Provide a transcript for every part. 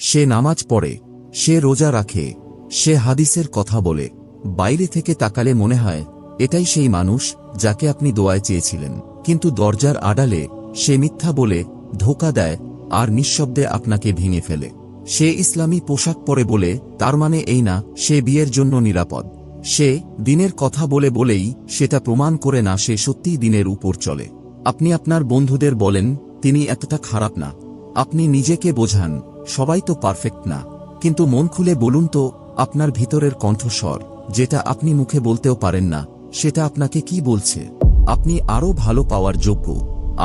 সে নামাজ পড়ে, সে রোজা রাখে, সে হাদিসের কথা বলে। বাইরে থেকে তাকালে মনে হয় এটাই সেই মানুষ যাকে আপনি দোয়ায় চেয়েছিলেন, কিন্তু দরজার আড়ালে সে মিথ্যা বলে, ধোঁকা দেয় আর নিঃশব্দে আপনাকে ভেঙে ফেলে। সে ইসলামী পোশাক পরে বলে তার মানে এই না সে বিয়ের জন্য নিরাপদ। সে দিনের কথা বলে বলেই সেটা প্রমাণ করে না সে সত্যিই দিনের উপর চলে। আপনি আপনার বন্ধুদের বলেন তিনি এতটা খারাপ না। আপনি নিজেকে বোঝান সবাই তো পারফেক্ট না, কিন্তু মন খুলে বলুন তো আপনার ভিতরের কণ্ঠস্বর, যেটা আপনি মুখে বলতেও পারেন না, সেটা আপনাকে কি বলছে? আপনি আরও ভালো পাওয়ার যোগ্য।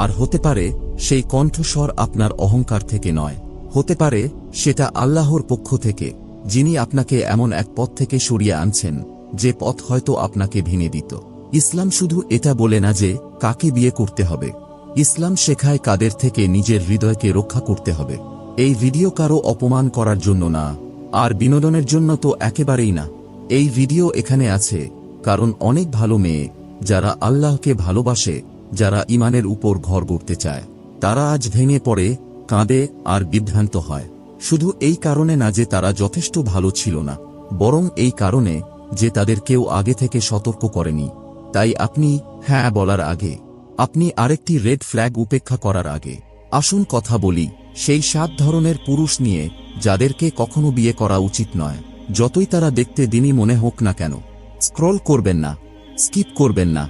আর হতে পারে সেই কণ্ঠস্বর আপনার অহংকার থেকে নয়, হতে পারে সেটা আল্লাহর পক্ষ থেকে, যিনি আপনাকে এমন এক পথ থেকে সরিয়ে আনছেন যে পথ হয়তো আপনাকে ভেঙে দিত। ইসলাম শুধু এটা বলে না যে কাকে বিয়ে করতে হবে, ইসলাম শেখায় কাদের থেকে নিজের হৃদয়কে রক্ষা করতে হবে। এই ভিডিও কারো অপমান করার জন্য না, আর বিনোদনের জন্য তো একেবারেই না। এই ভিডিও এখানে আছে কারণ অনেক ভালো মেয়ে যারা আল্লাহকে ভালোবাসে, যারা ইমানের উপর ঘর গড়তে চায়, তারা আজ ভেঙে পড়ে, কাঁদে আর বিভ্রান্ত হয়। শুধু এই কারণে না যে তারা যথেষ্ট ভালো ছিল না, বরং এই কারণে যে তাদের কেউ আগে থেকে সতর্ক করেনি। তাই আপনি হ্যাঁ বলার আগে, আপনি আরেকটি রেড ফ্ল্যাগ উপেক্ষা করার আগে, আসুন কথা বলি সেই 7 ধরনের পুরুষ নিয়ে যাদেরকে কখনো বিয়ে করা উচিত নয়, যতই তারা দেখতে দিনই মনে হোক না কেন। স্ক্রল করবেন না, স্কিপ করবেন না,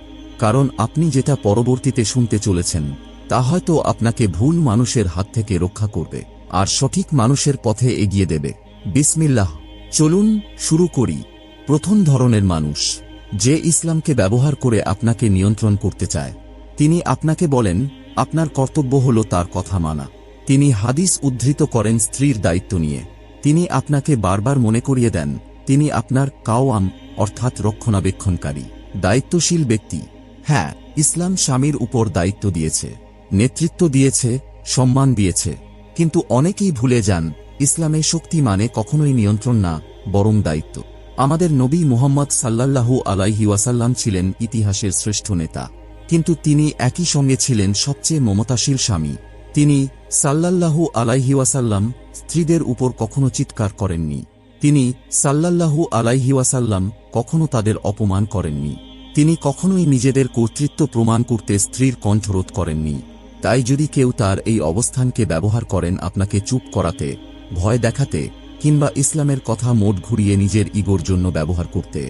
কারণ আপনি যেটা পরবর্তীতে শুনতে চলেছেন তা হয়তো আপনাকে ভুল মানুষের হাত থেকে রক্ষা করবে আর সঠিক মানুষের পথে এগিয়ে দেবে। বিসমিল্লাহ, চলুন শুরু করি। প্রথম ধরনের মানুষ, যে ইসলামকে ব্যবহার করে আপনাকে নিয়ন্ত্রণ করতে চায়। তিনি আপনাকে বলেন আপনার কর্তব্য হল তার কথা মানা। তিনি হাদিস উদ্ধৃত করেন স্ত্রীর দায়িত্ব নিয়ে। তিনি আপনাকে বারবার মনে করিয়ে দেন তিনি আপনার কাওয়াম অর্থাৎ রক্ষণাবেক্ষণকারী, দায়িত্বশীল ব্যক্তি। হ্যাঁ, ইসলাম স্বামীর উপর দায়িত্ব দিয়েছে, নেতৃত্ব দিয়েছে, সম্মান দিয়েছে, কিন্তু অনেকেই ভুলে যান ইসলামে শক্তি মানে কখনোই নিয়ন্ত্রণ না, বরং দায়িত্ব। আমাদের নবী মুহাম্মদ সাল্লাল্লাহু আলাইহি ওয়াসাল্লাম ছিলেন ইতিহাসের শ্রেষ্ঠ নেতা, কিন্তু তিনি একই সঙ্গে ছিলেন সবচেয়ে মমতাশীল স্বামী। তিনি সাল্লাল্লাহু আলাইহি ওয়াসাল্লাম স্ত্রীদের উপর কখনো চিৎকার করেননি। তিনি সাল্লাল্লাহু আলাইহি ওয়াসাল্লাম কখনো তাদের অপমান করেননি। তিনি কখনোই নিজেদের কর্তৃত্ব প্রমাণ করতে স্ত্রীর কণ্ঠরোধ করেননি। তাই যদি কেউ তার এই অবস্থানকে ব্যবহার করেন আপনাকে চুপ করাতে, ভয় দেখাতে, কিংবা ইসলামের কথা মোট ঘুরিয়ে নিজের ইগোর জন্য ব্যবহার করতে,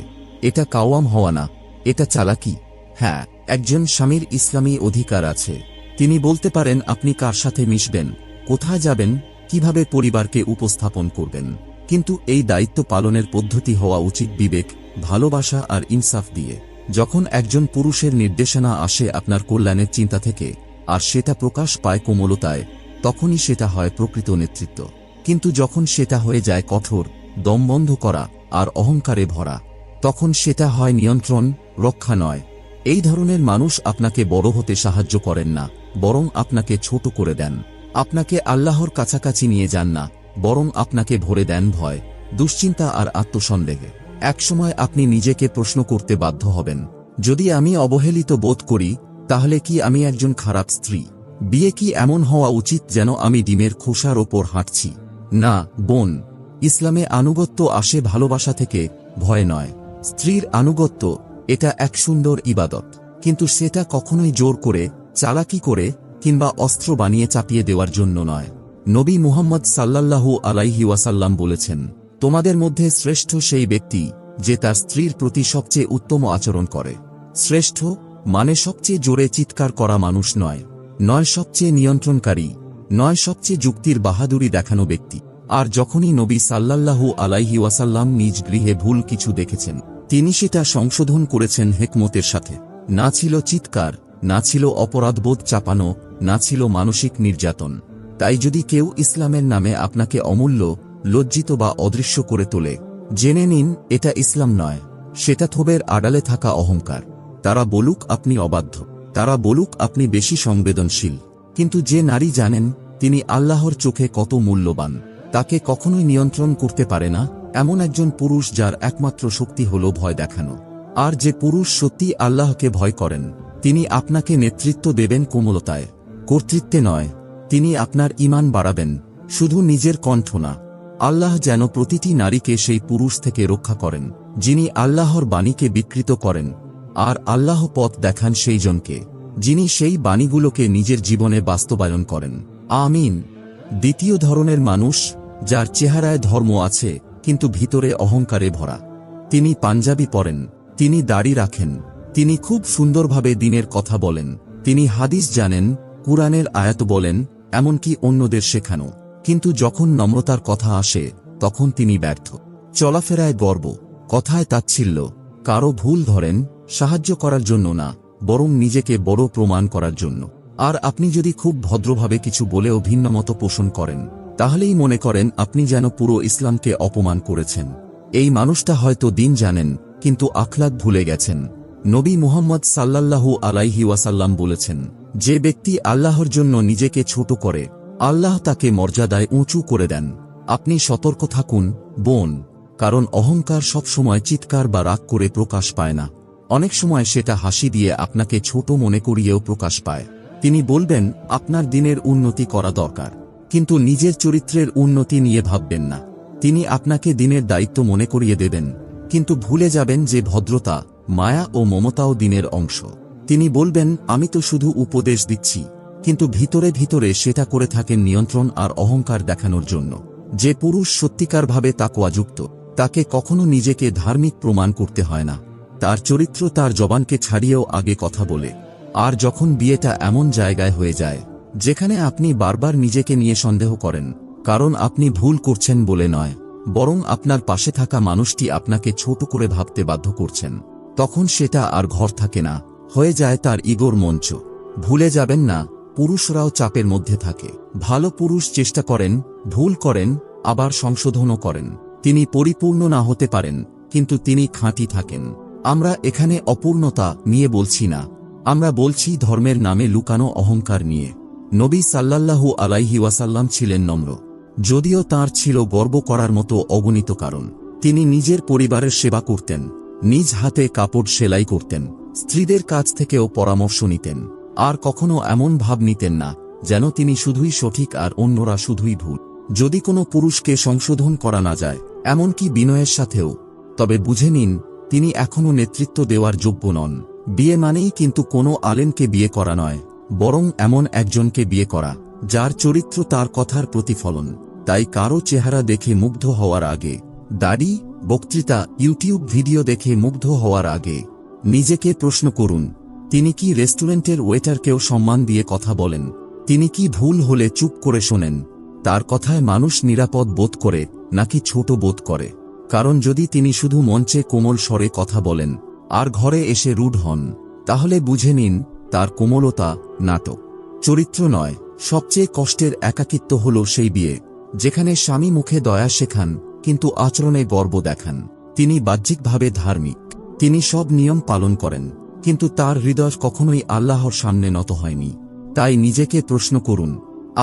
এটা কাওয়াম হওয়া না, এটা চালাকি। হ্যাঁ, একজন স্বামীর ইসলামী অধিকার আছে। তিনি বলতে পারেন আপনি কার সাথে মিশবেন, কোথায় যাবেন, কিভাবে পরিবারকে উপস্থাপন করবেন, কিন্তু এই দায়িত্ব পালনের পদ্ধতি হওয়া উচিত বিবেক, ভালোবাসা আর ইনসাফ দিয়ে। যখন একজন পুরুষের নির্দেশনা আসে আপনার কল্যাণের চিন্তা থেকে, আর সেটা প্রকাশ পায় কোমলতায়, তখনই সেটা হয় প্রকৃত নেতৃত্ব। কিন্তু যখন সেটা হয়ে যায় কঠোর, দমবন্ধ করা আর অহংকারে ভরা, তখন সেটা হয় নিয়ন্ত্রণ, রক্ষা নয়। এই ধরনের মানুষ আপনাকে বড় হতে সাহায্য করেন না, বরং আপনাকে ছোট করে দেন। আপনাকে আল্লাহর কাছাকাছি নিয়ে যান না, বরং আপনাকে ভরে দেন ভয়, দুশ্চিন্তা আর আত্মসন্দেহে। একসময় আপনি নিজেকে প্রশ্ন করতে বাধ্য হবেন, যদি আমি অবহেলিত বোধ করি তাহলে কি আমি একজন খারাপ স্ত্রী? বিয়ে কি এমন হওয়া উচিত যেন আমি ডিমের খোসার ওপর হাঁটছি? না বোন, ইসলামে আনুগত্য আসে ভালোবাসা থেকে, ভয় নয়। স্ত্রীর আনুগত্য এটা এক সুন্দর ইবাদত, কিন্তু সেটা কখনোই জোর করে, চালাকি করে কিংবা অস্ত্র বানিয়ে চাপিয়ে দেওয়ার জন্য নয়। নবী মুহাম্মদ সাল্লাল্লাহু আলাইহি ওয়াসাল্লাম বলেছেন, তোমাদের মধ্যে শ্রেষ্ঠ সেই ব্যক্তি যে তার স্ত্রীর প্রতি সবচেয়ে উত্তম আচরণ করে। শ্রেষ্ঠ মানে সবচেয়ে জোরে চিৎকার করা মানুষ নয়, নয় সবচেয়ে নিয়ন্ত্রণকারী, নয় সবচেয়ে যুক্তির বাহাদুরি দেখানো ব্যক্তি। আর যখনই নবী সাল্লাল্লাহু আলাইহি ওয়াসাল্লাম নিজ গৃহে ভুল কিছু দেখেছেন, তিনি সেটা সংশোধন করেছেন হিকমতের সাথে। না ছিল চিৎকার, না ছিল অপরাধবোধ চাপানো, না ছিল মানসিক নির্যাতন। তাই যদি কেউ ইসলামের নামে আপনাকে অমূল্য, লজ্জিত বা অদৃশ্য করে তোলে, জেনে নিন এটা ইসলাম নয়, সেটা থোবের আড়ালে থাকা অহংকার। তারা বলুক আপনি অবাধ্য, তারা বলুক আপনি বেশি সংবেদনশীল, কিন্তু যে নারী জানেন তিনি আল্লাহর চোখে কত মূল্যবান, তাকে কখনোই নিয়ন্ত্রণ করতে পারে না এমন একজন পুরুষ যার একমাত্র শক্তি হল ভয় দেখানো। আর যে পুরুষ সত্যি আল্লাহকে ভয় করেন, তিনি আপনাকে নেতৃত্ব দেবেন কোমলতায়, কর্তৃত্বে নয়। তিনি আপনার ঈমান বাড়াবেন, শুধু নিজের কণ্ঠ না, আল্লাহ যেন প্রতিটি নারীকে সেই পুরুষ থেকে রক্ষা করেন যিনি আল্লাহর বাণীকে বিকৃত করেন, আর আল্লাহ পথ দেখান সেই জনকে যিনি সেই বাণীগুলোকে নিজের জীবনে বাস্তবায়ন করেন। আমিন। দ্বিতীয় ধরনের মানুষ, যার চেহারায় ধর্ম আছে কিন্তু ভিতরে অহংকারে ভরা। তিনি পাঞ্জাবি পরেন, তিনি দাড়ি রাখেন, তিনি খুব সুন্দরভাবে দ্বীনের কথা বলেন, তিনি হাদিস জানেন, কুরআনের আয়াত বলেন, এমনকি অন্যদের শেখানো, কিন্তু যখন নম্রতার কথা আসে তখন তিনি ব্যর্থ। চলাফেরায় গর্ব, কথায় তাচ্ছিল্য, কারো ভুল ধরেন সাহায্য করার জন্য না, বরং নিজেকে বড় প্রমাণ করার জন্য। আর আপনি যদি খুব ভদ্রভাবে কিছু বলেও ভিন্নমত পোষণ করেন, তাহলেই মনে করেন আপনি যেন পুরো ইসলামকে অপমান করেছেন। এই মানুষটা হয়তো দ্বীন জানেন কিন্তু আখলাক ভুলে গেছেন। নবী মুহাম্মদ সাল্লাল্লাহু আলাইহি ওয়াসাল্লাম বলেছেন, যে ব্যক্তি আল্লাহর জন্য নিজেকে ছোট করে, আল্লাহ তাকে মর্যাদায় উঁচু করে দেন। আপনি সতর্ক থাকুন বোন, কারণ অহংকার সব সময় চিৎকার বা রাগ করে প্রকাশ পায় না। অনেক সময় সেটা হাসি দিয়ে আপনাকে ছোট মনে করিয়েও প্রকাশ পায়। তিনি বলবেন আপনার দিনের উন্নতি করা দরকার, কিন্তু নিজের চরিত্রের উন্নতি নিয়ে ভাববেন না। তিনি আপনাকে দিনের দায়িত্ব মনে করিয়ে দেবেন, কিন্তু ভুলে যাবেন যে ভদ্রতা, মায়া ও মমতাও দিনের অংশ। তিনি বলবেন আমি তো শুধু উপদেশ দিচ্ছি, কিন্তু ভিতরে ভিতরে সেটা করে থাকেন নিয়ন্ত্রণ আর অহংকার দেখানোর জন্য। যে পুরুষ সত্যিকারভাবে তাকওয়াযুক্ত, তাকে কখনো নিজেকে ধার্মিক প্রমাণ করতে হয় না। তার চরিত্র তার জবানকে ছাড়িয়েও আগে কথা বলে। আর যখন বিয়েটা এমন জায়গায় হয়ে যায় যেখানে আপনি বারবার নিজেকে নিয়ে সন্দেহ করেন, কারণ আপনি ভুল করছেন বলে নয়, বরং আপনার পাশে থাকা মানুষটি আপনাকে ছোট করে ভাবতে বাধ্য করছেন, তখন সেটা আর ঘর থাকে না, হয়ে যায় তার ইগোর মঞ্চ। ভুলে যাবেন না, পুরুষরাও চাপের মধ্যে থাকে। ভালো পুরুষ চেষ্টা করেন, ভুল করেন, আবার সংশোধনও করেন। তিনি পরিপূর্ণ না হতে পারেন, কিন্তু তিনি খাঁটি থাকেন। আমরা এখানে অপূর্ণতা নিয়ে বলছি না, আমরা বলছি ধর্মের নামে লুকানো অহংকার নিয়ে। নবী সাল্লাল্লাহু আলাইহি ওয়াসাল্লাম ছিলেন নম্র, যদিও তার ছিল গর্ব করার মতো অগণিত কারণ। তিনি নিজের পরিবারের সেবা করতেন, নিজ হাতে কাপড় সেলাই করতেন, স্ত্রীদের কাছ থেকেও পরামর্শ নিতেন, আর কখনো এমন ভাব নিতেন না যেন তিনি শুধুই সঠিক আর অন্যরা শুধুই ভুল। যদি কোনো পুরুষকে সংশোধন করা না যায়, এমনকি বিনয়ের সাথেও, তবে বুঝে নিন তিনি এখনো নেতৃত্ব দেওয়ার যোগ্য নন। বিয়ে মানেই কিন্তু কোনো আলেমকে বিয়ে করা নয়, বরং এমন একজনকে বিয়ে করা যার চরিত্র তার কথার প্রতিফলন। তাই কারো চেহারা দেখে মুগ্ধ হওয়ার আগে, দাড়ি, বক্তৃতা, ইউটিউব ভিডিও দেখে মুগ্ধ হওয়ার আগে নিজেকে প্রশ্ন করুন, তিনি কি রেস্টুরেন্টের ওয়েটারকেও সম্মান দিয়ে কথা বলেন? তিনি কি ভুল হলে চুপ করে শোনেন? তার কথায় মানুষ নিরাপদ বোধ করে নাকি ছোট বোধ করে? কারণ যদি তিনি শুধু মঞ্চে কোমল স্বরে কথা বলেন আর ঘরে এসে রুড হন, তাহলে বুঝে নিন তার কোমলতা নাটক, চরিত্র নয়। সবচেয়ে কষ্টের একাকিত্ব হল সেই বিয়ে যেখানে স্বামী মুখে দয়া শেখান কিন্তু আচরণে গর্ব দেখান। তিনি বাহ্যিকভাবে ধার্মিক, তিনি সব নিয়ম পালন করেন, কিন্তু তার হৃদয় কখনোই আল্লাহর সামনে নত হয়নি। তাই নিজেকে প্রশ্ন করুন,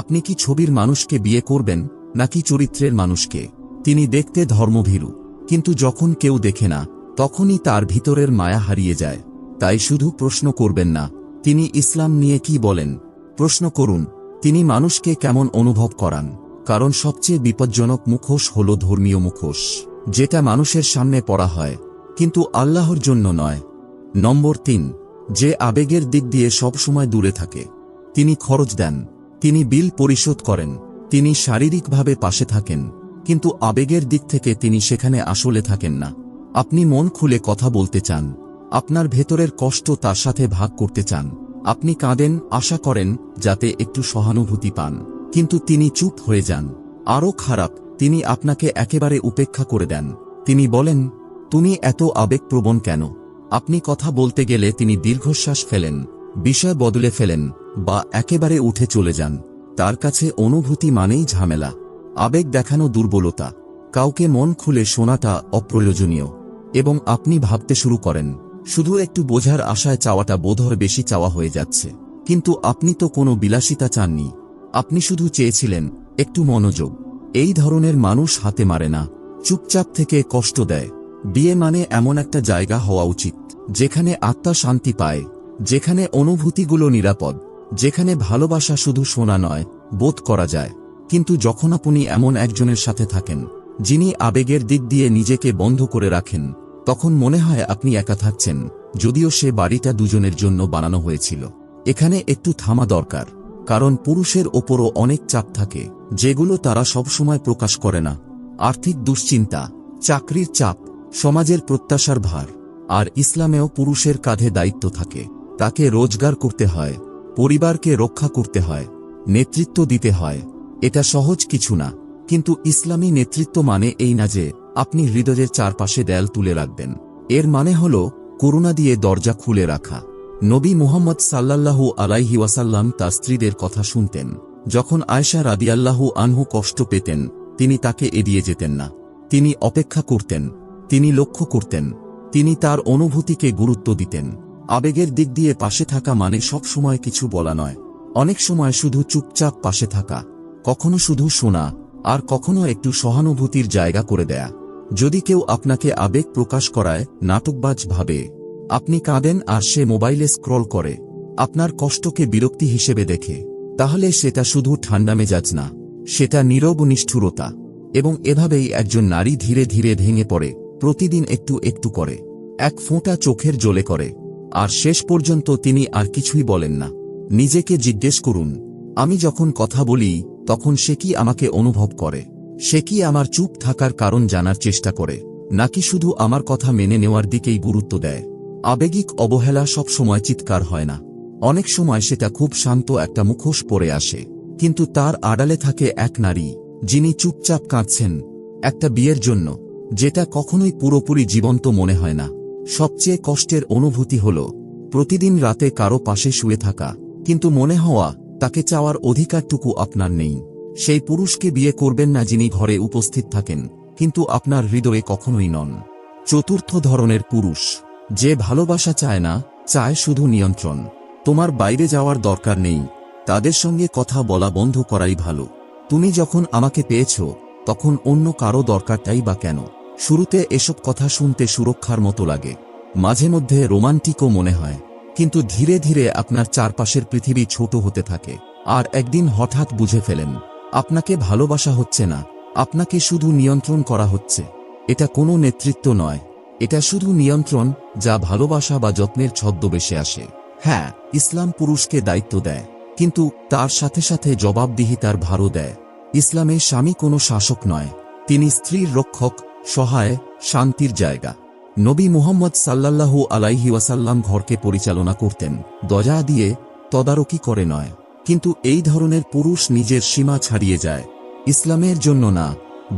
আপনি কি ছবির মানুষকে বিয়ে করবেন নাকি চরিত্রের মানুষকে? তিনি দেখতে ধর্মভীরু, কিন্তু যখন কেউ দেখে না তখনই তার ভিতরের মায়া হারিয়ে যায়। তাই শুধু প্রশ্ন করবেন না তিনি ইসলাম নিয়ে কি বলেন, প্রশ্ন করুন তিনি মানুষকে কেমন অনুভব করান। কারণ সবচেয়ে বিপজ্জনক মুখোশ হল ধর্মীয় মুখোশ, যেটা মানুষের সামনে পড়া হয় কিন্তু আল্লাহর জন্য নয়। নম্বর 3, যে আবেগের দিক দিয়ে সব সময় দূরে থাকে। তিনি খরচ দেন, তিনি বিল পরিশোধ করেন, তিনি শারীরিকভাবে পাশে থাকেন, কিন্তু আবেগের দিক থেকে তিনি সেখানে আসলে থাকেন না। আপনি মন খুলে কথা বলতে চান, আপনার ভেতরের কষ্ট তার সাথে ভাগ করতে চান, আপনি কাঁদেন, আশা করেন যাতে একটু সহানুভূতি পান, কিন্তু তিনি চুপ হয়ে যান। আরও খারাপ, তিনি আপনাকে একেবারে উপেক্ষা করে দেন। তিনি বলেন, তুমি এত আবেগপ্রবণ কেন? আপনি কথা বলতে গেলে তিনি দীর্ঘশ্বাস ফেলেন, বিষয় বদলে ফেলেন বা একেবারে উঠে চলে যান। তার কাছে অনুভূতি মানেই ঝামেলা, আবেগ দেখানো দুর্বলতা, কাউকে মন খুলে শোনাটা অপ্রয়োজনীয়। এবং আপনি ভাবতে শুরু করেন, শুধু একটু বোঝার আশায় চাওয়াটা বোধহয় বেশি চাওয়া হয়ে যাচ্ছে। কিন্তু আপনি তো কোনো বিলাসিতা চাননি, আপনি শুধু চেয়েছিলেন একটু মনোযোগ। এই ধরনের মানুষ হাতে মারে না, চুপচাপ থেকে কষ্ট দেয়। বিয়ে মানে এমন একটা জায়গা হওয়া উচিত যেখানে আত্মা শান্তি পায়, যেখানে অনুভূতিগুলো নিরাপদ, যেখানে ভালোবাসা শুধু শোনা নয়, বোধ করা যায়। কিন্তু যখন আপনি এমন একজনের সাথে থাকেন যিনি আবেগের দিক দিয়ে নিজেকে বন্ধ করে রাখেন, তখন মনে হয় আপনি একা থাকছেন, যদিও সে বাড়িটা দুজনের জন্য বানানো হয়েছিল। এখানে একটু থামা দরকার, কারণ পুরুষের ওপরও অনেক চাপ থাকে যেগুলো তারা সবসময় প্রকাশ করে না। আর্থিক দুশ্চিন্তা, চাকরির চাপ, সমাজের প্রত্যাশার ভার। আর ইসলামেও পুরুষের কাঁধে দায়িত্ব থাকে। তাকে রোজগার করতে হয়, পরিবারকে রক্ষা করতে হয়, নেতৃত্ব দিতে হয়। এটা সহজ কিছু না, কিন্তু ইসলামী নেতৃত্ব মানে এই না যে আপনি হৃদয়ের চারপাশে দেয়াল তুলে রাখবেন। এর মানে হল করুণা দিয়ে দরজা খুলে রাখা। নবী মুহাম্মদ সাল্লাল্লাহু আলাইহি ওয়াসাল্লাম তার স্ত্রীদের কথা শুনতেন। যখন আয়েশা রাদিয়াল্লাহু আনহু কষ্ট পেতেন, তিনি তাকে এড়িয়ে যেতেন না। তিনি অপেক্ষা করতেন, তিনি লক্ষ্য করতেন, তিনি তার অনুভূতিকে গুরুত্ব দিতেন। আবেগের দিক দিয়ে পাশে থাকা মানে সব সময় কিছু বলা নয়। অনেক সময় শুধু চুপচাপ পাশে থাকা, কখনো শুধু শোনা, আর কখনো একটু সহানুভূতির জায়গা করে দেয়া। যদি কেউ আপনাকে আবেগ প্রকাশ করায় নাটকবাজ ভাবে, আপনি কাঁদেন আর সে মোবাইলে স্ক্রল করে, আপনার কষ্টকে বিরক্তি হিসেবে দেখে, তাহলে সেটা শুধু ঠান্ডা মেজাজ না, সেটা নীরব নিষ্ঠুরতা। এবং এভাবেই একজন নারী ধীরে ধীরে ভেঙে পড়ে, প্রতিদিন একটু একটু করে, এক ফোঁটা চোখের জলে করে, আর শেষ পর্যন্ত তিনি আর কিছুই বলেন না। নিজেকে জিজ্ঞেস করুন, আমি যখন কথা বলি তখন সে কি আমাকে অনুভব করে? সে কি আমার চুপ থাকার কারণ জানার চেষ্টা করে, নাকি শুধু আমার কথা মেনে নেওয়ার দিকেই গুরুত্ব দেয়? আবেগিক অবহেলা সব সময় চিৎকার হয় না। অনেক সময় সেটা খুব শান্ত একটা মুখোশ পরে আসে, কিন্তু তার আড়ালে থাকে এক নারী যিনি চুপচাপ কাঁদছেন, একটা বিয়ের জন্য যেটা কখনোই পুরোপুরি জীবন্ত মনে হয় না। সবচেয়ে কষ্টের অনুভূতি হল প্রতিদিন রাতে কারো পাশে শুয়ে থাকা, কিন্তু মনে হওয়া তাকে চাওয়ার অধিকারটুকু আপনার নেই। সেই পুরুষকে বিয়ে করবেন না যিনি ঘরে উপস্থিত থাকেন কিন্তু আপনার হৃদয়ে কখনোই নন। চতুর্থ ধরনের পুরুষ, যে ভালোবাসা চায় না, চায় শুধু নিয়ন্ত্রণ। তোমার বাইরে যাওয়ার দরকার নেই, তাদের সঙ্গে কথা বলা বন্ধ করাই ভালো। তুমি যখন আমাকে পেয়েছ তখন অন্য কারো দরকারটাই বা কেন? শুরুতে এসব কথা শুনতে সুরক্ষার মতো লাগে, মাঝে মধ্যে রোমান্টিকও মনে হয়, কিন্তু ধীরে ধীরে আপনার চারপাশের পৃথিবী ছোট হতে থাকে। আর একদিন হঠাৎ বুঝে ফেলেন, আপনাকে ভালোবাসা হচ্ছে না, আপনাকে শুধু নিয়ন্ত্রণ করা হচ্ছে। এটা কোনো নেতৃত্ব নয়, এটা শুধু নিয়ন্ত্রণ, যা ভালোবাসা বা যত্নের ছদ্মবেশে আসে। হ্যাঁ, ইসলাম পুরুষকে দায়িত্ব দেয়, কিন্তু তার সাথে সাথে জবাবদিহিতার ভারও দেয়। ইসলামে স্বামী কোনো শাসক নয়, তিনি স্ত্রীর রক্ষক, সহায়, শান্তির জায়গা। নবী মুহাম্মদ সাল্লাল্লাহু আলাইহি ওয়াসাল্লাম ঘরকে পরিচালনা করতেন, দয়া দিয়ে, তদারকি করে নয়। কিন্তু এই ধরনের পুরুষ নিজের সীমা ছাড়িয়ে যায়, ইসলামের জন্য না,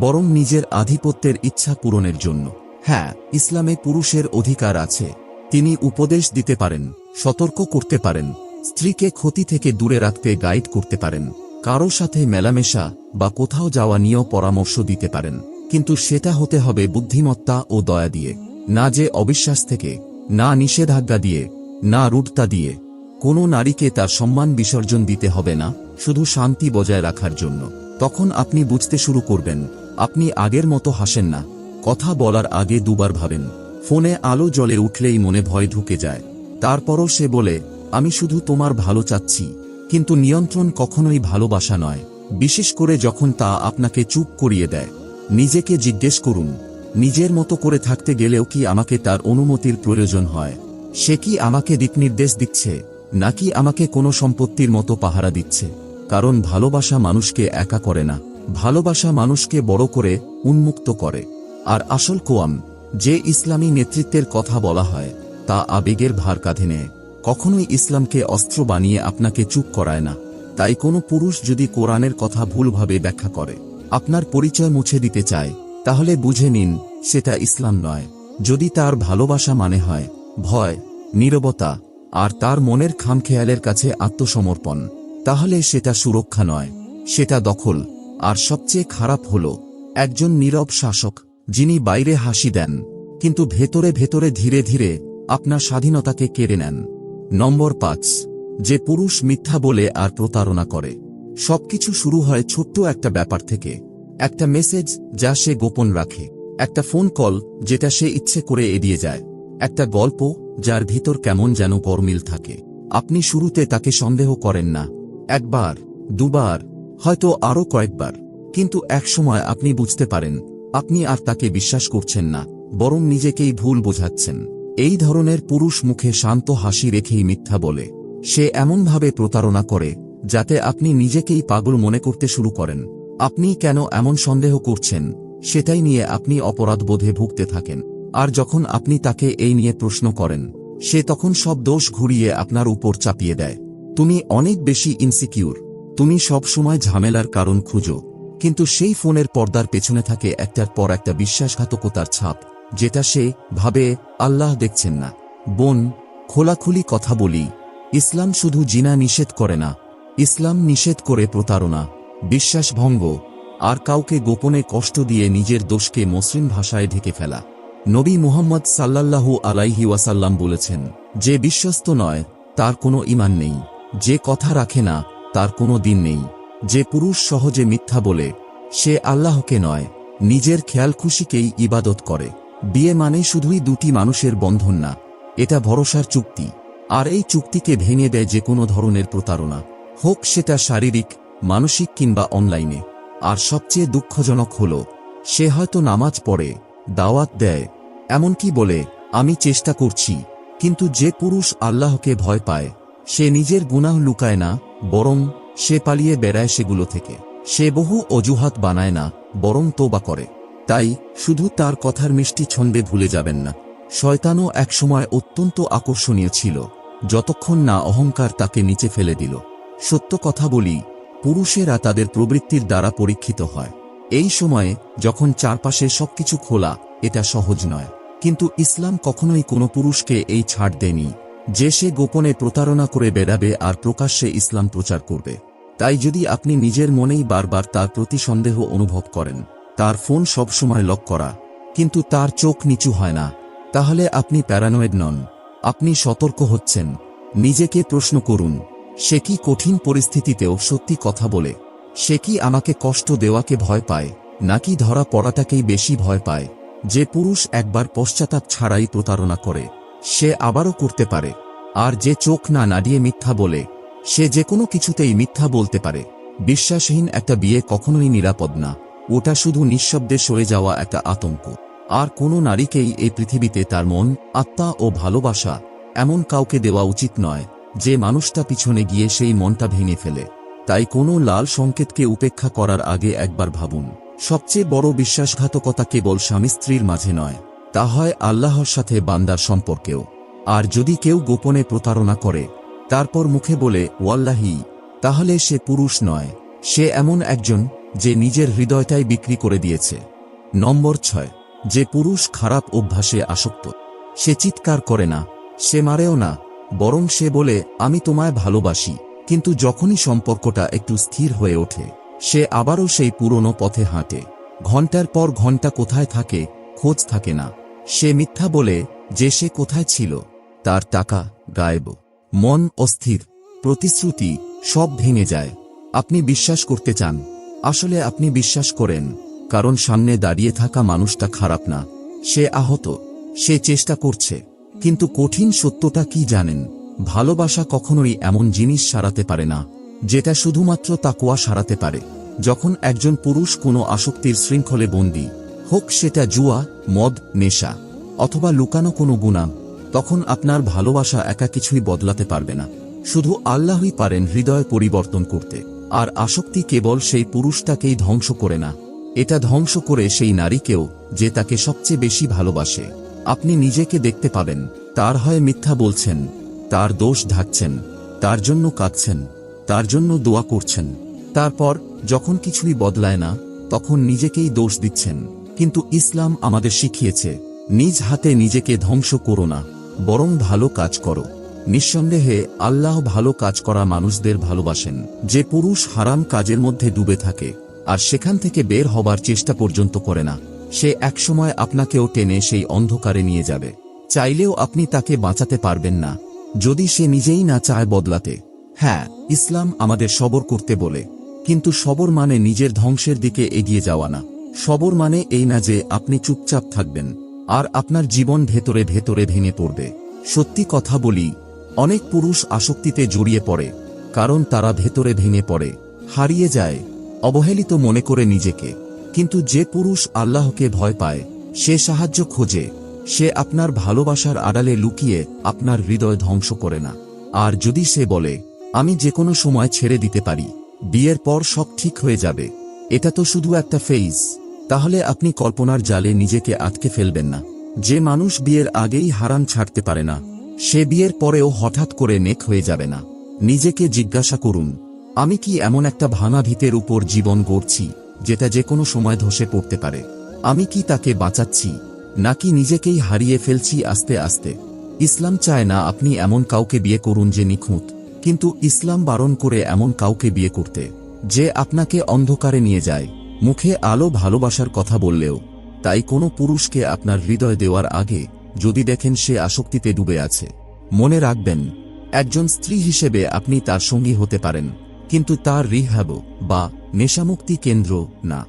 বরং নিজের আধিপত্যের ইচ্ছা পূরণের জন্য। হ্যাঁ, ইসলামে পুরুষের অধিকার আছে। তিনি উপদেশ দিতে পারেন, সতর্ক করতে পারেন, স্ত্রীকে ক্ষতি থেকে দূরে রাখতে গাইড করতে পারেন, কারো সাথে মেলামেশা বা কোথাও যাওয়া নিয়েও পরামর্শ দিতে পারেন। কিন্তু সেটা হতে হবে বুদ্ধিমত্তা ও দয়া দিয়ে, না যে অবিশ্বাস থেকে, না নিষেধাজ্ঞা দিয়ে, না রূঢ়তা দিয়ে। কোনো নারীকে তার সম্মান বিসর্জন দিতে হবে না, শুধু শান্তি বজায় রাখার জন্য। তখন আপনি বুঝতে শুরু করবেন, আপনি আগের মতো হাসেন না, কথা বলার আগে দুবার ভাবেন, ফোনে আলো জ্বলে উঠলেই মনে ভয় ঢুকে যায়। তারপরও সে বলে, আমি শুধু তোমার ভালো চাচ্ছি। কিন্তু নিয়ন্ত্রণ কখনোই ভালোবাসা নয়, বিশেষ করে যখন তা আপনাকে চুপ করিয়ে দেয়। নিজেকে জিজ্ঞেস করুন, নিজের মতো করে থাকতে গেলেও কি আমাকে তার অনুমতির প্রয়োজন হয়? সে কি আমাকে দিকনির্দেশ দিচ্ছে, নাকি আমাকে কোনো সম্পত্তির মতো পাহারা দিচ্ছে? কারণ ভালোবাসা মানুষকে একা করে না, ভালোবাসা মানুষকে বড় করে, উন্মুক্ত করে। আর আসল কোয়াম, যে ইসলামী নেতৃত্বের কথা বলা হয়, তা আবেগের ভার কাঁধে নেয়, কখনোই ইসলামকে অস্ত্র বানিয়ে আপনাকে চুপ করায় না। তাই কোনো পুরুষ যদি কোরআনের কথা ভুলভাবে ব্যাখ্যা করে, আপনার পরিচয় মুছে দিতে চায়, তাহলে বুঝে নিন সেটা ইসলাম নয়। যদি তার ভালোবাসা মানে হয় ভয়, নীরবতা, আর তার মনের খামখেয়ালের কাছে আত্মসমর্পণ, তাহলে সেটা সুরক্ষা নয়, সেটা দখল। আর সবচেয়ে খারাপ হল একজন নীরব শাসক, যিনি বাইরে হাসি দেন কিন্তু ভেতরে ভেতরে ধীরে ধীরে আপনার স্বাধীনতাকে কেড়ে নেন। নম্বর 5, যে পুরুষ মিথ্যা বলে আর প্রতারণা করে। সবকিছু শুরু হয় ছোট্ট একটা ব্যাপার থেকে, একটা মেসেজ যা সে গোপন রাখে, একটা ফোন কল যেটা সে ইচ্ছে করে এড়িয়ে যায়, একটা গল্প যার ভিতর কেমন যেন গরমিল থাকে। আপনি শুরুতে তাকে সন্দেহ করেন না, একবার, দুবার, হয়তো আরও কয়েকবার। কিন্তু একসময় আপনি বুঝতে পারেন আপনি আর তাকে বিশ্বাস করছেন না, বরং নিজেকেই ভুল বোঝাচ্ছেন। এই ধরনের পুরুষ মুখে শান্ত হাসি রেখেই মিথ্যা বলে। সে এমনভাবে প্রতারণা করে যাতে আপনি নিজেকেই পাগল মনে করতে শুরু করেন। আপনি কেন এমন সন্দেহ করছেন সেটাই নিয়ে আপনি অপরাধবোধে ভুগতে থাকেন। আর যখন আপনি তাকে এই নিয়ে প্রশ্ন করেন, সে তখন সব দোষ ঘুরিয়ে আপনার উপর চাপিয়ে দেয়। তুমি অনেক বেশি ইনসিকিউর, তুমি সব সময় ঝামেলার কারণ খুঁজো। কিন্তু সেই ফোনের পর্দার পেছনে থাকে একটার পর একটা বিশ্বাসঘাতকতার ছাপ, যেটা সে ভাবে আল্লাহ দেখছেন না। বোন, খোলাখুলি কথা বলি, ইসলাম শুধু জিনা নিষেধ করে না, ইসলাম নিষেধ করে প্রতারণা, বিশ্বাসভঙ্গ আর কাউকে গোপনে কষ্ট দিয়ে নিজের দোষকে মসৃণ ভাষায় ঢেকে ফেলা। নবী মুহাম্মদ সাল্লাল্লাহু আলাইহি ওয়াসাল্লাম বলেছেন, যে বিশ্বস্ত নয় তার কোনো ঈমান নেই, যে কথা রাখে না তার কোনো দিন নেই। যে পুরুষ সহজে মিথ্যা বলে সে আল্লাহকে নয়, নিজের খেয়াল খুশিকেই ইবাদত করে। বিয়ে মানে শুধুই দুটি মানুষের বন্ধন না, এটা ভরসার চুক্তি। আর এই চুক্তিকে ভেঙে দেয় যে কোনো ধরনের প্রতারণা, হোক সেটা শারীরিক, মানসিক কিংবা অনলাইনে। আর সবচেয়ে দুঃখজনক হল, সে হয়তো নামাজ পড়ে, দাওয়াত দেয়, এমনকি বলে আমি চেষ্টা করছি, কিন্তু যে পুরুষ আল্লাহকে ভয় পায় সে নিজের গুনাহ লুকায় না, বরং সে পালিয়ে বেড়ায় সেগুলো থেকে। সে বহু অজুহাত বানায় না, বরং তোবা করে। তাই শুধু তার কথার মিষ্টি ছন্দে ভুলে যাবেন না, শয়তানও একসময় অত্যন্ত আকর্ষণীয় ছিল, যতক্ষণ না অহংকার তাকে নিচে ফেলে দিল। সত্য কথা বলি, পুরুষেরা তাদের প্রবৃত্তির দ্বারা পরীক্ষিত হয়। এই সময়ে যখন চারপাশে সবকিছু খোলা, এটা সহজ নয়। কিন্তু ইসলাম কখনোই কোনো পুরুষকে এই ছাড় দেয়নি যে সে গোপনে প্রতারণা করে বেড়াবে আর প্রকাশ্যে ইসলাম প্রচার করবে। তাই যদি আপনি নিজের মনেই বারবার তার প্রতি সন্দেহ অনুভব করেন, তার ফোন সবসময় লক করা কিন্তু তার চোখ নিচু হয় না, তাহলে আপনি প্যারানয়েড নন, আপনি সতর্ক হচ্ছেন। নিজেকে প্রশ্ন করুন, সে কি কঠিন পরিস্থিতিতেও সত্যি কথা বলে? সে কি আমাকে কষ্ট দেওয়াকে ভয় পায়, নাকি ধরা পড়াটাকেই বেশি ভয় পায়? যে পুরুষ একবার পশ্চাতাপ ছাড়াই প্রতারণা করে, সে আবারও করতে পারে। আর যে চোখ না নাড়িয়ে মিথ্যা বলে, সে যে কোনো কিছুতেই মিথ্যা বলতে পারে। বিশ্বাসহীন একটা বিয়ে কখনোই নিরাপদ না, ওটা শুধু নিঃশব্দে সরে যাওয়া একটা আতঙ্ক। আর কোনো নারীকেই এই পৃথিবীতে তার মন, আত্মা ও ভালোবাসা এমন কাউকে দেওয়া উচিত নয় যে মানুষটা পিছনে গিয়ে সেই মনটা ভেঙে ফেলে। তাই কোনো লাল সংকেতকে উপেক্ষা করার আগে একবার ভাবুন। সবচেয়ে বড় বিশ্বাসঘাতকতা কেবল স্বামী স্ত্রীর মাঝে নয়, তা হয় আল্লাহর সাথে বান্দার সম্পর্কেও। আর যদি কেউ গোপনে প্রতারণা করে তারপর মুখে বলে ওয়াল্লাহি, তাহলে সে পুরুষ নয়, সে এমন একজন যে নিজের হৃদয়টাই বিক্রি করে দিয়েছে। নম্বর 6, যে পুরুষ খারাপ অভ্যাসে আসক্ত। সে চিৎকার করে না, সে মারেও না, বরং সে বলে আমি তোমায় ভালোবাসি। কিন্তু যখনই সম্পর্কটা একটু স্থির হয়ে ওঠে, সে আবারও সেই পুরনো পথে হাঁটে। ঘন্টার পর ঘন্টা কোথায় থাকে খোঁজ থাকে না। সে মিথ্যা বলে যে সে কোথায় ছিল, তার টাকা গায়েব, মন অস্থির, প্রতিশ্রুতি সব ভেঙে যায়। আপনি বিশ্বাস করতে চান, আসলে আপনি বিশ্বাস করেন কারণ সামনে দাঁড়িয়ে থাকা মানুষটা খারাপ না, সে আহত, সে চেষ্টা করছে। কিন্তু কঠিন সত্যটা কি জানেন? ভালোবাসা কখনোই এমন জিনিস সারাতে পারে না যেটা শুধুমাত্র তাকওয়া সারাতে পারে। যখন একজন পুরুষ কোনো আসক্তির শৃঙ্খলে বন্দী, হোক সেটা জুয়া, মদ, নেশা অথবা লুকানো কোনো গুনাহ, তখন আপনার ভালোবাসা একা কিছুই বদলাতে পারবে না। শুধু আল্লাহই পারেন হৃদয় পরিবর্তন করতে। আর আসক্তি কেবল সেই পুরুষটাকেই ধ্বংস করে না, এটা ধ্বংস করে সেই নারীকেও যে তাকে সবচেয়ে বেশি ভালোবাসে। আপনি নিজেকে দেখতে পাবেন, তার হয় মিথ্যা বলছেন, তার দোষ ঢাকছেন, তার জন্য কাঁদছেন, তার জন্য দোয়া করছেন। তারপর যখন কিছুই বদলায় না, তখন নিজেকেই দোষ দিচ্ছেন। কিন্তু ইসলাম আমাদের শিখিয়েছে, নিজ হাতে নিজেকে ধ্বংস করো না, বরং ভালো কাজ করো। নিঃসন্দেহে আল্লাহ ভালো কাজ করা মানুষদের ভালোবাসেন। যে পুরুষ হারাম কাজের মধ্যে ডুবে থাকে আর সেখান থেকে বের হবার চেষ্টা পর্যন্ত করে না, সে একসময় আপনাকেও টেনে সেই অন্ধকারে নিয়ে যাবে। চাইলেও আপনি তাকে বাঁচাতে পারবেন না যদি সে নিজেই না চায় বদলাতে। হ্যাঁ, ইসলাম আমাদের সবর করতে বলে, কিন্তু সবর মানে নিজের ধ্বংসের দিকে এগিয়ে যাওয়া না। সবর মানে এই না যে আপনি চুপচাপ থাকবেন আর আপনার জীবন ভেতরে ভেতরে ভেঙে পড়বে। সত্যি কথা বলি, অনেক পুরুষ আসক্তিতে জড়িয়ে পড়ে কারণ তারা ভেতরে ভেঙে পড়ে, হারিয়ে যায়, অবহেলিত মনে করে নিজেকে। কিন্তু যে পুরুষ আল্লাহকে ভয় পায়, সে সাহায্য খোঁজে, সে আপনার ভালোবাসার আড়ালে লুকিয়ে আপনার হৃদয় ধ্বংস করে না। আর যদি সে বলে, আমি যে কোনো সময় ছেড়ে দিতে পারি, বিয়ের পর সব ঠিক হয়ে যাবে, এটা তো শুধু একটা ফেজ, তাহলে আপনি কল্পনার জালে নিজেকে আটকে ফেলবেন না। যে মানুষ বিয়ের আগেই হারাম ছাড়তে পারে না, সে বিয়ের পরেও হঠাৎ করে নেক হয়ে যাবে না। নিজেকে জিজ্ঞাসা করুন, আমি কি এমন একটা ভাঙা ভিতের উপর জীবন গড়ছি যেটা যে কোনো সময় ধসে পড়তে পারে? আমি কি তাকে বাঁচাচ্ছি, নাকি নিজেকেই হারিয়ে ফেলছি আস্তে আস্তে? ইসলাম চায় না আপনি এমন কাউকে বিয়ে করুন যে নিখুঁত, কিন্তু ইসলাম বারণ করে এমন কাউকে বিয়ে করতে যে আপনাকে অন্ধকারে নিয়ে যায়, মুখে আলো ভালোবাসার কথা বললেও। তাই কোনো পুরুষকে আপনার হৃদয় দেওয়ার আগে যদি দেখেন সে আসক্তিতে ডুবে আছে, মনে রাখবেন, একজন স্ত্রী হিসেবে আপনি তার সঙ্গী হতে পারেন, কিন্তু তার রিহ্যাব বা নেশামুক্তি কেন্দ্র না।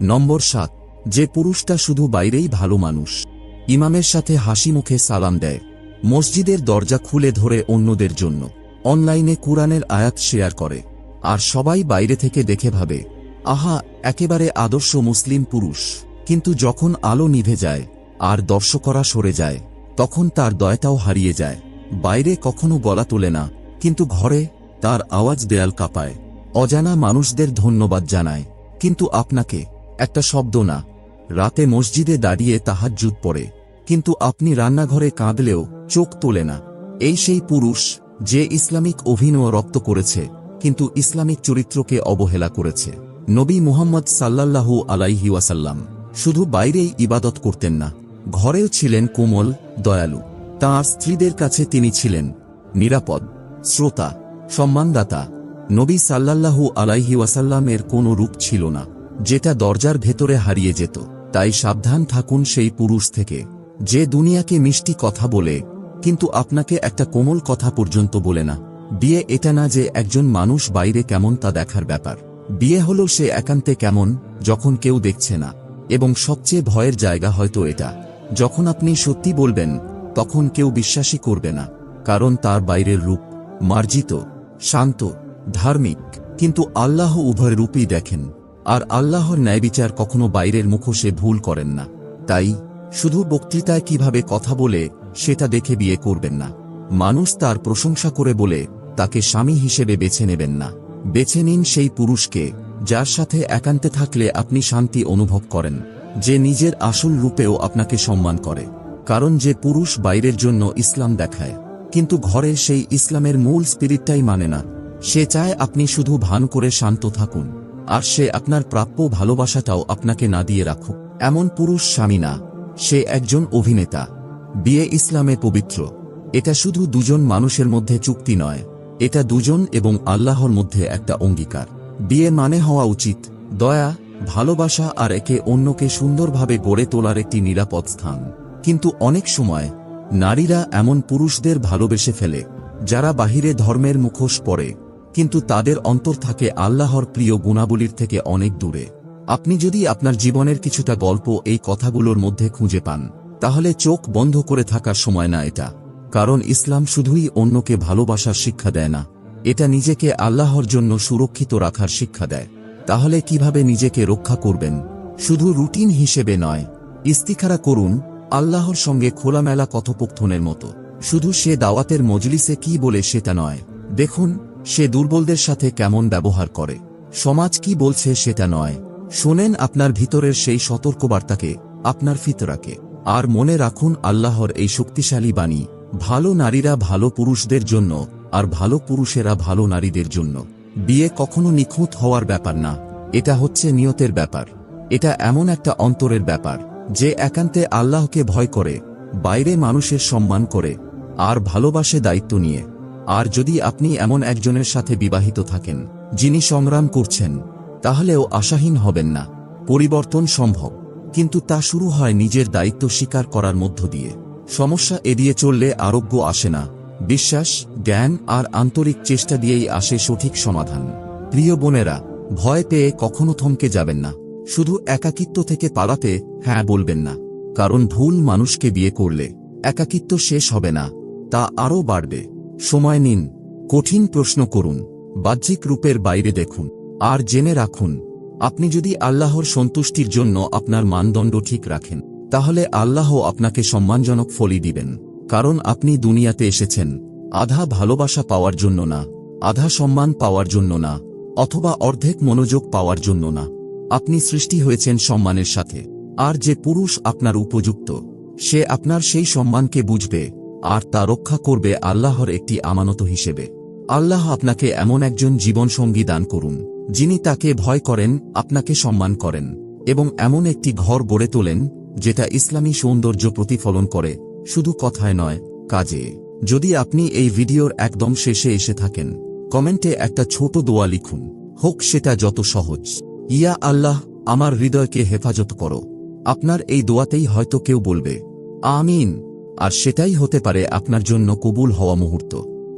নম্বর 7, যে পুরুষটা শুধু বাইরেই ভালো মানুষ, ইমামের সাথে হাসি মুখে সালাম দেয়, মসজিদের দরজা খুলে ধরে অন্যদের জন্য, অনলাইনে কুরআনের আয়াত শেয়ার করে, আর সবাই বাইরে থেকে দেখে ভাবে, আহা, একেবারে আদর্শ মুসলিম পুরুষ। কিন্তু যখন আলো নিভে যায় আর দর্শকরা সরে যায়, তখন তার দয়াটাও হারিয়ে যায়। বাইরে কখনো গলা তোলে না, কিন্তু ঘরে তার আওয়াজ দেয়াল কাঁপায়। অজানা মানুষদের ধন্যবাদ জানায়, কিন্তু আপনাকে একটা শব্দ না। রাতে মসজিদে দাঁড়িয়ে তাহাজ্জুদ পড়ে, কিন্তু আপনি রান্নাঘরে কাঁদলেও চোখ তোলে না। এই সেই পুরুষ যে ইসলামিক অভিনয় রপ্ত করেছে, কিন্তু ইসলামিক চরিত্রকে অবহেলা করেছে। নবী মুহাম্মদ সাল্লাল্লাহু আলাইহি ওয়াসাল্লাম শুধু বাইরেই ইবাদত করতেন না, ঘরেও ছিলেন কোমল, দয়ালু। তাঁর স্ত্রীদের কাছে তিনি ছিলেন নিরাপদ, শ্রোতা, সম্মানদাতা। নবী সাল্লাল্লাহু আলাইহি ওয়াসাল্লামের কোনো রূপ ছিল না যেটা দরজার ভেতরে হারিয়ে যেত। তাই সাবধান থাকুন সেই পুরুষ থেকে, যে দুনিয়াকে মিষ্টি কথা বলে, কিন্তু আপনাকে একটা কোমল কথা পর্যন্ত বলে না। বিয়ে এটা না যে একজন মানুষ বাইরে কেমন তা দেখার ব্যাপার। বিয়ে হলো সে একান্তে কেমন যখন কেউ দেখছে না। এবং সবচেয়ে ভয়ের জায়গা হয়তো এটা, যখন আপনি সত্যি বলবেন তখন কেউ বিশ্বাসই করবে না, কারণ তার বাইরের রূপ মার্জিত, শান্ত, ধার্মিক, কিন্তু আল্লাহ উভয় রূপই দেখেন। আর আল্লাহর ন্যায়বিচার কখনো বাইরের মুখোশে ভুল করেন না। তাই শুধু বক্তৃতায় কিভাবে কথা বলে সেটা দেখে বিয়ে করবেন না। মানুষ তার প্রশংসা করে বলে তাকে স্বামী হিসেবে বেছে নেবেন না। বেছে নিন সেই পুরুষকে যার সাথে একান্তে থাকলে আপনি শান্তি অনুভব করেন, যে নিজের আসল রূপেও আপনাকে সম্মান করে। কারণ যে পুরুষ বাইরের জন্য ইসলাম দেখায়, কিন্তু ঘরে সেই ইসলামের মূল স্পিরিটটাই মানে না, সে চায় আপনি শুধু ভান করে শান্ত থাকুন, আর সে আপনার প্রাপ্য ভালোবাসাটাও আপনাকে না দিয়ে রাখুক। এমন পুরুষ স্বামী না, সে একজন অভিনেতা। বিয়ে ইসলামে পবিত্র। এটা শুধু দুজন মানুষের মধ্যে চুক্তি নয়, এটা দুজন এবং আল্লাহর মধ্যে একটা অঙ্গীকার। বিয়ে মানে হওয়া উচিত দয়া, ভালোবাসা আর একে অন্যকে সুন্দরভাবে গড়ে তোলার একটি নিরাপদ স্থান। কিন্তু অনেক সময় নারীরা এমন পুরুষদের ভালোবেসে ফেলে যারা বাহিরে ধর্মের মুখোশ পরে, কিন্তু তাদের অন্তর থাকে আল্লাহর প্রিয় গুণাবলীর থেকে অনেক দূরে। আপনি যদি আপনার জীবনের কিছুটা গল্প এই কথাগুলোর মধ্যে খুঁজে পান, তাহলে চোখ বন্ধ করে থাকার সময় না এটা। কারণ ইসলাম শুধুই অন্যকে ভালোবাসার শিক্ষা দেয় না, এটা নিজেকে আল্লাহর জন্য সুরক্ষিত রাখার শিক্ষা দেয়। তাহলে কিভাবে নিজেকে রক্ষা করবেন? শুধু রুটিন হিসেবে নয়, ইস্তিখারা করুন আল্লাহর সঙ্গে খোলামেলা কথোপকথনের মতো। শুধু সে দাওয়াতের মজলিসে কি বলে সেটা নয়, দেখুন সে দুর্বলদের সাথে কেমন ব্যবহার করে, সমাজ কি বলছে সেটা নয়, শোনেন আপনার ভিতরের সেই সতর্কবার্তাকে, আপনার ফিতরাকে। আর মনে রাখুন আল্লাহর এই শক্তিশালী বাণী, ভালো নারীরা ভালো পুরুষদের জন্য, আর ভালো পুরুষেরা ভালো নারীদের জন্য। বিয়ে কখনো নিখুঁত হওয়ার ব্যাপার না, এটা হচ্ছে নিয়তের ব্যাপার। এটা এমন একটা অন্তরের ব্যাপার যে একান্তে আল্লাহকে ভয় করে, বাইরে মানুষের সম্মান করে, আর ভালোবাসে দায়িত্ব নিয়ে। আর যদি আপনি এমন একজনের সাথে বিবাহিত থাকেন যিনি সংগ্রাম করছেন, তাহলেও আশাহীন হবেন না। পরিবর্তন সম্ভব, কিন্তু তা শুরু হয় নিজের দায়িত্ব স্বীকার করার মধ্য দিয়ে। সমস্যা এড়িয়ে চললে আরোগ্য আসে না, বিশ্বাস, জ্ঞান আর আন্তরিক চেষ্টা দিয়েই আসে সঠিক সমাধান। প্রিয় বোনেরা, ভয় পেয়ে কখনো থমকে যাবেন না। শুধু একাকিত্ব থেকে পালাতে হ্যাঁ বলবেন না, কারণ ভুল মানুষকে বিয়ে করলে একাকিত্ব শেষ হবে না, তা আরও বাড়বে। সময় নিন, কঠিন প্রশ্ন করুন, বাহ্যিক রূপের বাইরে দেখুন, আর জেনে রাখুন আপনি যদি আল্লাহর সন্তুষ্টির জন্য আপনার মানদণ্ড ঠিক রাখেন, তাহলে আল্লাহ আপনাকে সম্মানজনক ফলই দিবেন। কারণ আপনি দুনিয়াতে এসেছেন আধা ভালোবাসা পাওয়ার জন্য না, আধা সম্মান পাওয়ার জন্য না, অথবা অর্ধেক মনোযোগ পাওয়ার জন্য না। আপনি সৃষ্টি হয়েছেন সম্মানের সাথে। আর যে পুরুষ আপনার উপযুক্ত, সে আপনার সেই সম্মানকে বুঝবে আর তা রক্ষা করবে আল্লাহর একটি আমানত হিসেবে। আল্লাহ আপনাকে এমন একজন জীবনসঙ্গী দান করুন, যিনি তাকে ভয় করেন, আপনাকে সম্মান করেন, এবং এমন একটি ঘর গড়ে তোলেন যেটা ইসলামী সৌন্দর্য প্রতিফলন করে, শুধু কথায় নয়, কাজে। যদি আপনি এই ভিডিওর একদম শেষে এসে থাকেন, কমেন্টে একটা ছোট দোয়া লিখুন, হোক সেটা যত সহজ। ইয়া আল্লাহ, আমার হৃদয়কে হেফাজত করো। আপনার এই দোয়াতেই হয়তো কেউ বলবে আমিন, আর সেটাই হতে পারে আপনার জন্য কবুল হওয়া মুহূর্ত।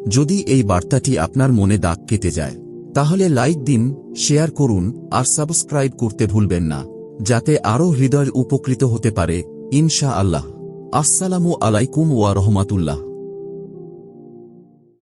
যদি এই বার্তাটি আপনার মনে দাগ কেটে যায়, তাহলে লাইক দিন, শেয়ার করুন আর সাবস্ক্রাইব করতে ভুলবেন না, যাতে আরও হৃদয় উপকৃত হতে পারে ইনশা আল্লাহ। আসসালামু আলাইকুম ওয়া রহমাতুল্লাহ।